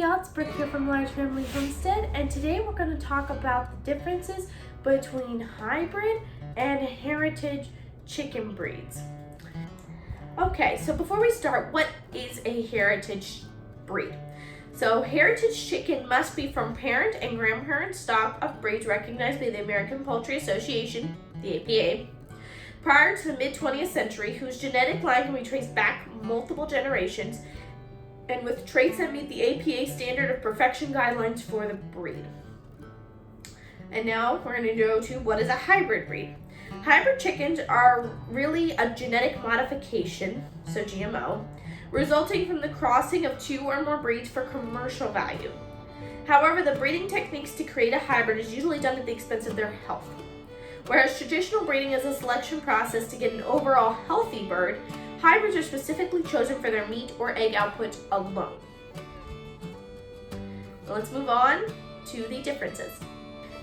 y'all, it's Brooke here from Large Family Homestead, and today we're going to talk about the differences between hybrid and heritage chicken breeds. Okay, so before we start, what is a heritage breed? So heritage chicken must be from parent and grandparent stock of breeds recognized by the American Poultry Association, the APA, prior to the mid-20th century, whose genetic line can be traced back multiple generations, and with traits that meet the APA standard of perfection guidelines for the breed. And now we're going to go to what is a hybrid breed. Hybrid chickens are really a genetic modification, so GMO, resulting from the crossing of two or more breeds for commercial value. However, the breeding techniques to create a hybrid is usually done at the expense of their health. Whereas traditional breeding is a selection process to get an overall healthy bird, hybrids are specifically chosen for their meat or egg output alone. Let's move on to the differences.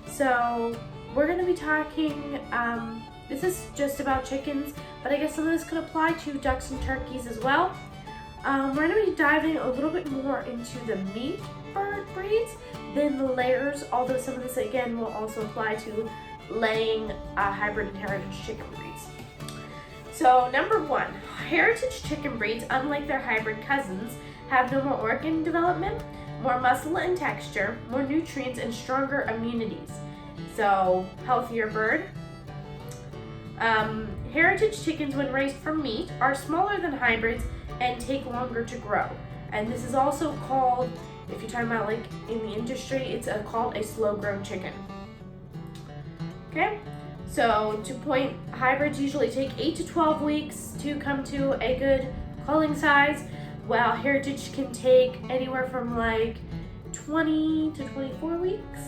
So we're going to be talking, this is just about chickens, but I guess some of this could apply to ducks and turkeys as well. We're going to be diving a little bit more into the meat bird breeds than the layers, although some of this again will also apply to laying hybrid and heritage chicken breeds. So number one, heritage chicken breeds, unlike their hybrid cousins, have no more organ development, more muscle and texture, more nutrients, and stronger immunities. So healthier bird. Heritage chickens, when raised for meat, are smaller than hybrids and take longer to grow. And this is also called, if you're talking about like in the industry, it's called a slow-grown chicken. Okay, so to point, hybrids usually take 8 to 12 weeks to come to a good culling size, while heritage can take anywhere from like 20 to 24 weeks.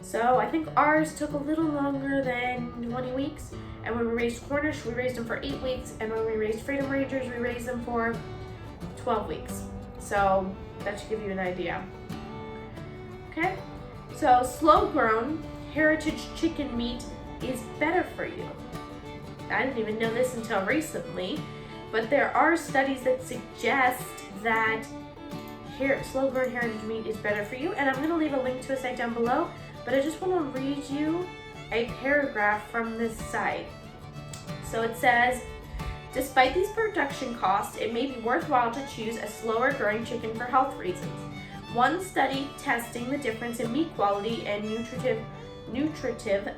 So I think ours took a little longer than 20 weeks. And when we raised Cornish, we raised them for 8 weeks. And when we raised Freedom Rangers, we raised them for 12 weeks. So that should give you an idea. Okay, so slow grown heritage chicken meat is better for you. I didn't even know this until recently, but there are studies that suggest that slow-grown heritage meat is better for you, and I'm going to leave a link to a site down below, but I just want to read you a paragraph from this site. So it says, despite these production costs, it may be worthwhile to choose a slower-growing chicken for health reasons. One study testing the difference in meat quality and nutritive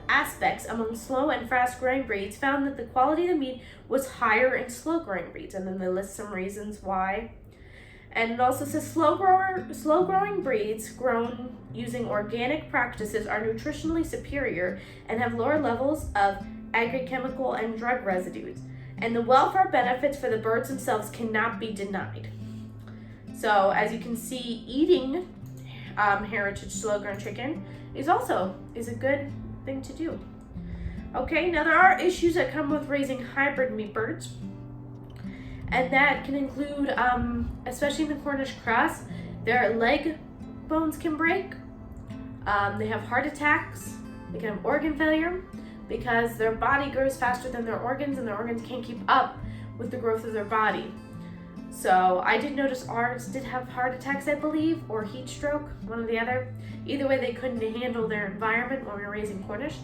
aspects among slow and fast-growing breeds found that the quality of the meat was higher in slow-growing breeds, and then they list some reasons why. And it also says slow-growing breeds grown using organic practices are nutritionally superior and have lower levels of agrochemical and drug residues, and the welfare benefits for the birds themselves cannot be denied. So as you can see, eating heritage slow-grown chicken is a good thing to do. Okay, now there are issues that come with raising hybrid meat birds, and that can include, especially in the Cornish cross, their leg bones can break, they have heart attacks, they can have organ failure because their body grows faster than their organs and their organs can't keep up with the growth of their body. So I did notice ours did have heart attacks, I believe, or heat stroke, one or the other. Either way, they couldn't handle their environment when we were raising Cornish.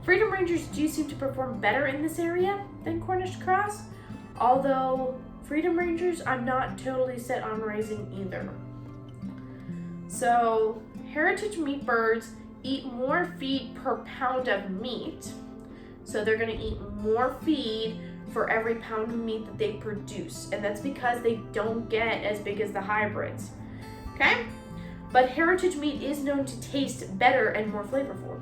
Freedom Rangers do seem to perform better in this area than Cornish cross, although Freedom Rangers I'm not totally set on raising either. So heritage meat birds eat more feed per pound of meat, so they're going to eat more feed for every pound of meat that they produce, and that's because they don't get as big as the hybrids. Okay, but heritage meat is known to taste better and more flavorful.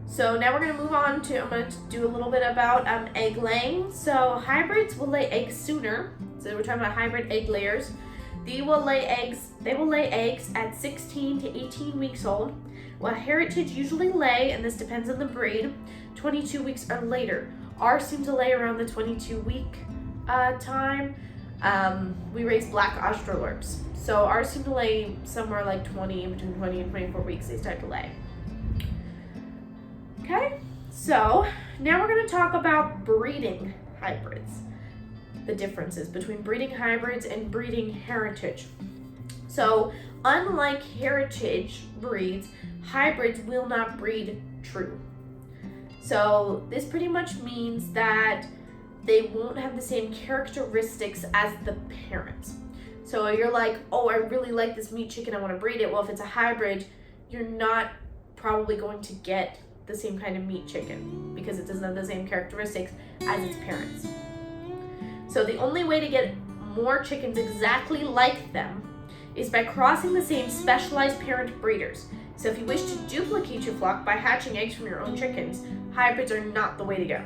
So now we're going to move on to, I'm going to do a little bit about egg laying. So hybrids will lay eggs sooner. So we're talking about hybrid egg layers. They will lay eggs at 16 to 18 weeks old, while heritage usually lay, and this depends on the breed, 22 weeks or later. Ours seem to lay around the 22-week time. We raise black Australorps, so ours seem to lay somewhere like between 20 and 24 weeks they start to lay. Okay, so now we're going to talk about breeding hybrids. the differences between breeding hybrids and breeding heritage. So, unlike heritage breeds, hybrids will not breed true. So, this pretty much means that they won't have the same characteristics as the parents. So you're like, oh, I really like this meat chicken, I want to breed it. Well, if it's a hybrid, you're not probably going to get the same kind of meat chicken because it doesn't have the same characteristics as its parents. So the only way to get more chickens exactly like them is by crossing the same specialized parent breeders. So if you wish to duplicate your flock by hatching eggs from your own chickens, hybrids are not the way to go.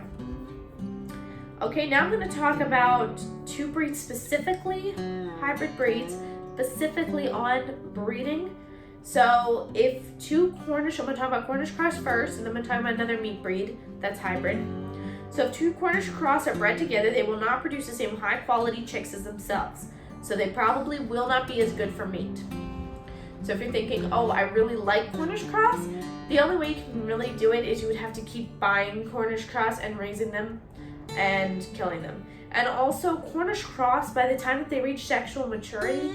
Okay, now I'm going to talk about two breeds specifically, hybrid breeds, specifically on breeding. So if two Cornish, I'm going to talk about Cornish cross first, and then I'm going to talk about another meat breed that's hybrid. So if two Cornish cross are bred together, they will not produce the same high quality chicks as themselves. So they probably will not be as good for meat. So if you're thinking, oh, I really like Cornish cross, the only way you can really do it is you would have to keep buying Cornish cross and raising them and killing them. And also, Cornish cross, by the time that they reach sexual maturity,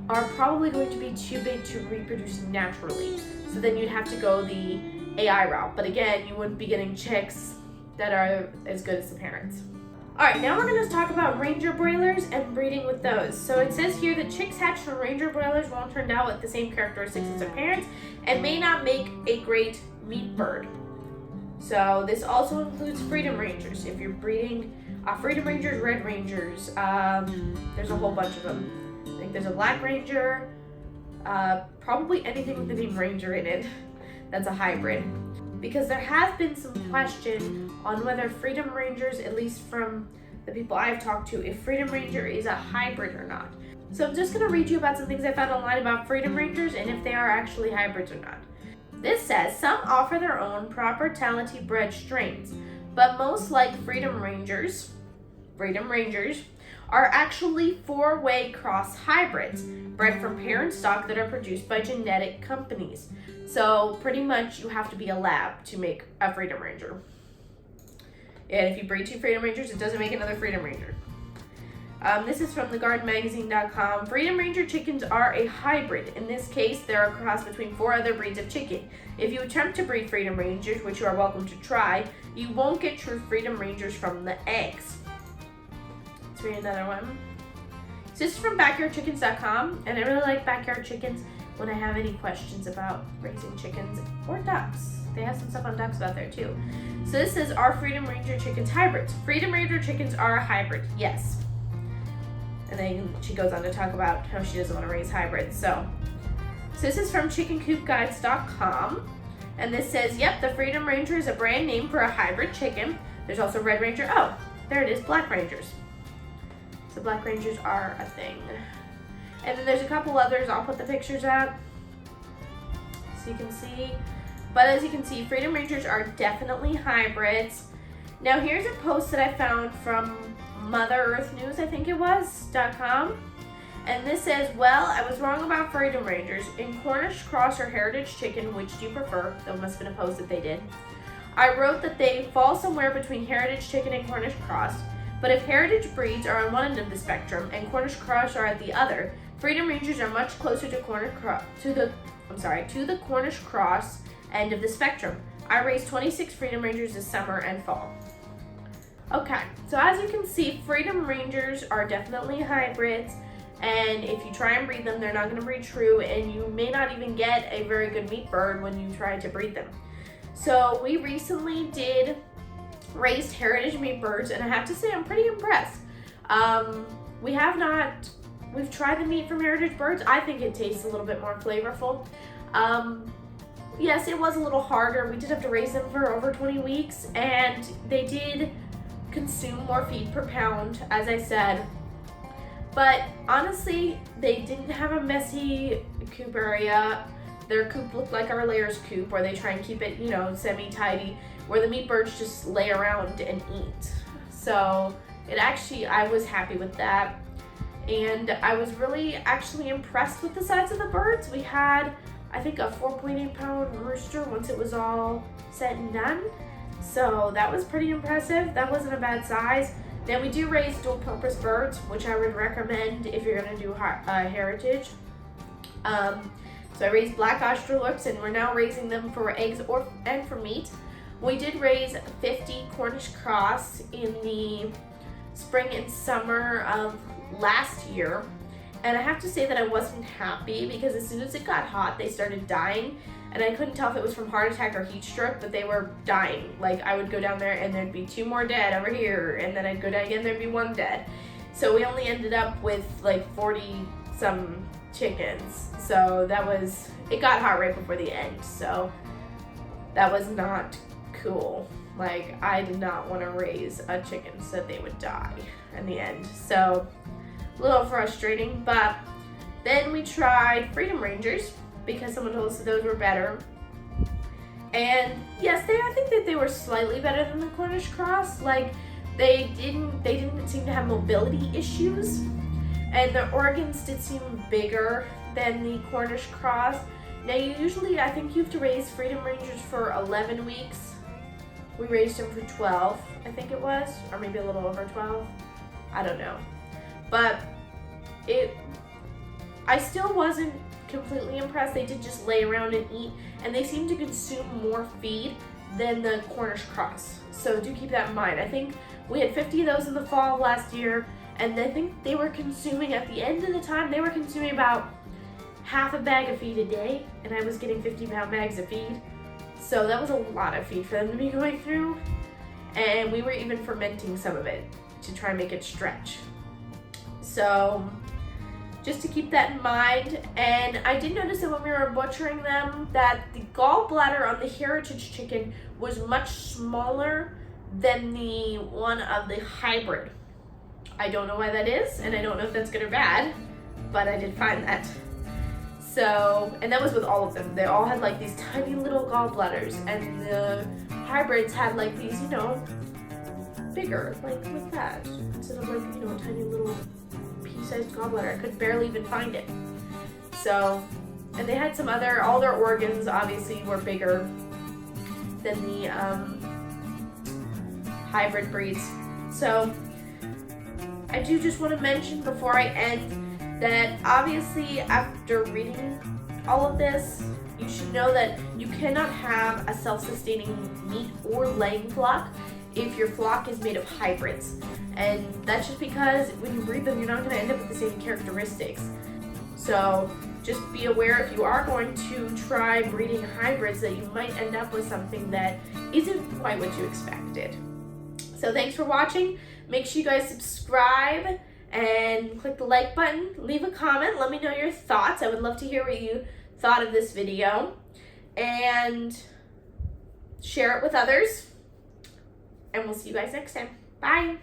are probably going to be too big to reproduce naturally. So then you'd have to go the AI route. But again, you wouldn't be getting chicks that are as good as the parents. Alright, now we're going to talk about Ranger broilers and breeding with those. So it says here that chicks hatched from Ranger broilers won't turn out with the same characteristics as their parents and may not make a great meat bird. So this also includes Freedom Rangers. If you're breeding Freedom Rangers, Red Rangers, there's a whole bunch of them. I think there's a Black Ranger, probably anything with the name Ranger in it that's a hybrid. Because there has been some question on whether Freedom Rangers, at least from the people I've talked to, if Freedom Ranger is a hybrid or not. So I'm just going to read you about some things I found online about Freedom Rangers and if they are actually hybrids or not. This says, some offer their own proper talenty bred strains, but most, like Freedom Rangers, are actually four-way cross hybrids, bred from parent stock that are produced by genetic companies. So pretty much you have to be a lab to make a Freedom Ranger. And if you breed two Freedom Rangers, it doesn't make another Freedom Ranger. This is from thegardenmagazine.com. Freedom Ranger chickens are a hybrid. In this case, they're a cross between four other breeds of chicken. If you attempt to breed Freedom Rangers, which you are welcome to try, you won't get true Freedom Rangers from the eggs. Let's read another one. So this is from backyardchickens.com, and I really like backyard chickens when I have any questions about raising chickens or ducks. They have some stuff on ducks about there too. So this says, are Freedom Ranger chickens hybrids? Freedom Ranger chickens are a hybrid, yes. And then she goes on to talk about how she doesn't want to raise hybrids. So this is from chickencoopguides.com. And this says, yep, the Freedom Ranger is a brand name for a hybrid chicken. There's also Red Ranger. Oh, there it is, Black Rangers. So Black Rangers are a thing. And then there's a couple others. I'll put the pictures up so you can see. But as you can see, Freedom Rangers are definitely hybrids. Now here's a post that I found from Mother Earth News, I think it was, .com. And this says, well, I was wrong about Freedom Rangers. In Cornish cross or heritage chicken, which do you prefer? That must have been a post that they did. I wrote that they fall somewhere between heritage chicken and Cornish cross. But if heritage breeds are on one end of the spectrum and Cornish cross are at the other, Freedom Rangers are much closer to the Cornish cross end of the spectrum. I raised 26 Freedom Rangers this summer and fall. Okay, so as you can see, Freedom Rangers are definitely hybrids, and if you try and breed them, they're not going to breed true, and you may not even get a very good meat bird when you try to breed them. So we recently did raised heritage meat birds, and I have to say I'm pretty impressed. We've tried the meat from heritage birds. I think it tastes a little bit more flavorful. Yes, it was a little harder. We did have to raise them for over 20 weeks, and they did consume more feed per pound, as I said. But honestly, they didn't have a messy coop area. Their coop looked like our layers coop, where they try and keep it, semi-tidy, where the meat birds just lay around and eat. So I was happy with that. And I was really actually impressed with the size of the birds. We had, I think, a 4.8 pound rooster once it was all said and done. So that was pretty impressive. That wasn't a bad size. Now we do raise dual purpose birds, which I would recommend if you're going to do heritage. So I raised black Australorps, and we're now raising them for eggs and for meat. We did raise 50 Cornish cross in the spring and summer of last year. And I have to say that I wasn't happy because as soon as it got hot, they started dying. And I couldn't tell if it was from heart attack or heat stroke, but they were dying. Like, I would go down there and there'd be 2 more dead over here. And then I'd go down again, there'd be 1 dead. So we only ended up with like 40 some chickens. So it got hot right before the end. So that was not cool. Like, I did not want to raise a chicken so they would die in the end. So a little frustrating, but then we tried Freedom Rangers because someone told us that those were better. And yes, I think that they were slightly better than the Cornish cross. Like, they didn't seem to have mobility issues, and their organs did seem bigger than the Cornish cross. Now, I think you have to raise Freedom Rangers for 11 weeks. We raised them for 12, I think it was, or maybe a little over 12. I don't know. But I still wasn't completely impressed. They did just lay around and eat, and they seemed to consume more feed than the Cornish cross. So do keep that in mind. I think we had 50 of those in the fall of last year, and I think they were consuming, at the end of the time, they were consuming about half a bag of feed a day, and I was getting 50-pound bags of feed. So that was a lot of feed for them to be going through. And we were even fermenting some of it to try and make it stretch. So just to keep that in mind. And I did notice that when we were butchering them, that the gallbladder on the heritage chicken was much smaller than the one of the hybrid. I don't know why that is, and I don't know if that's good or bad, but I did find that. So, and that was with all of them. They all had like these tiny little gallbladders, and the hybrids had like these, bigger, like with that, instead of like, a tiny little pea-sized gallbladder. I could barely even find it. So, and they had some all their organs obviously were bigger than the hybrid breeds. So, I do just want to mention before I end that obviously after reading all of this, you should know that you cannot have a self-sustaining meat or laying flock if your flock is made of hybrids. And that's just because when you breed them, you're not going to end up with the same characteristics. So just be aware if you are going to try breeding hybrids that you might end up with something that isn't quite what you expected. So thanks for watching. Make sure you guys subscribe and click the like button. Leave a comment. Let me know your thoughts. I would love to hear what you thought of this video. And share it with others. And we'll see you guys next time. Bye.